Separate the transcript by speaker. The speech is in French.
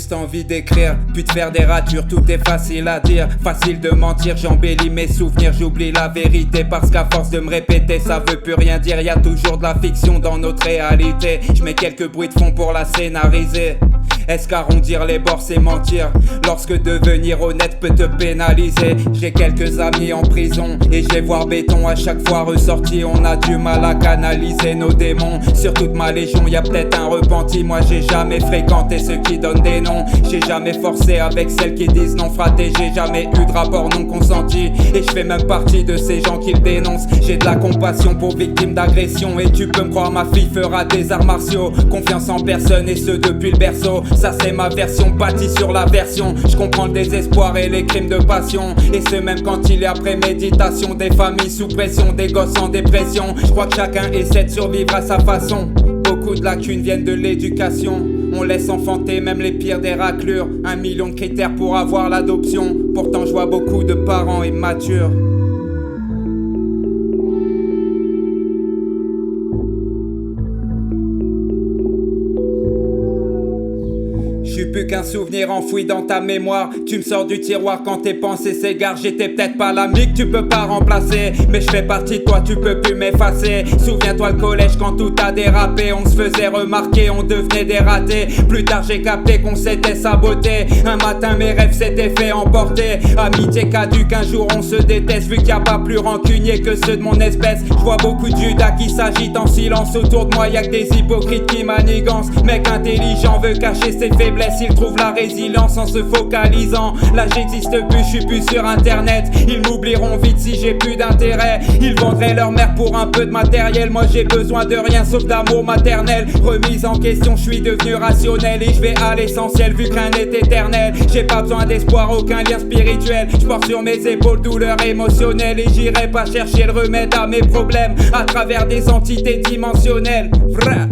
Speaker 1: juste envie d'écrire, puis de faire des ratures, tout est facile à dire. Facile de mentir, j'embellis mes souvenirs, j'oublie la vérité. Parce qu'à force de me répéter, ça veut plus rien dire. Y'a toujours de la fiction dans notre réalité. Je mets quelques bruits de fond pour la scénariser. Est-ce qu'arrondir les bords c'est mentir? Lorsque devenir honnête peut te pénaliser. J'ai quelques amis en prison et je les vois béton à chaque fois ressorti. On a du mal à canaliser nos démons. Sur toute ma légion y'a peut-être un repenti. Moi j'ai jamais fréquenté ceux qui donnent des noms. J'ai jamais forcé avec celles qui disent non fraté. J'ai jamais eu de rapport non consenti. Et je fais même partie de ces gens qui le dénoncent. J'ai de la compassion pour victimes d'agression. Et tu peux me croire, ma fille fera des arts martiaux. Confiance en personne et ce depuis le berceau. Ça c'est ma version bâtie sur la version. Je comprends le désespoir et les crimes de passion. Et ce même quand il y a préméditation. Des familles sous pression, des gosses en dépression. Je crois que chacun essaie de survivre à sa façon. Beaucoup de lacunes viennent de l'éducation. On laisse enfanter même les pires des raclures. 1 million de critères pour avoir l'adoption. Pourtant je vois beaucoup de parents immatures. Je suis plus qu'un souvenir enfoui dans ta mémoire. Tu me sors du tiroir quand tes pensées s'égarent. J'étais peut-être pas l'ami que tu peux pas remplacer, mais je fais partie de toi, tu peux plus m'effacer. Souviens-toi le collège quand tout a dérapé. On se faisait remarquer, on devenait des ratés. Plus tard j'ai capté qu'on s'était saboté. Un matin mes rêves s'étaient fait emporter. Amitié caduque, un jour on se déteste. Vu qu'il y a pas plus rancunier que ceux de mon espèce. Je vois beaucoup de Judas qui s'agitent en silence. Autour de moi y'a que des hypocrites qui manigancent. Mec intelligent veut cacher ses faiblesses. Il trouve la résilience en se focalisant. Là j'existe plus, je suis plus sur internet. Ils m'oublieront vite si j'ai plus d'intérêt. Ils vendraient leur mère pour un peu de matériel. Moi j'ai besoin de rien sauf d'amour maternel. Remise en question, je suis devenu rationnel. Et je vais à l'essentiel vu qu'un est éternel. J'ai pas besoin d'espoir, aucun lien spirituel. Je porte sur mes épaules douleur émotionnelle. Et j'irai pas chercher le remède à mes problèmes à travers des entités dimensionnelles. Vrai.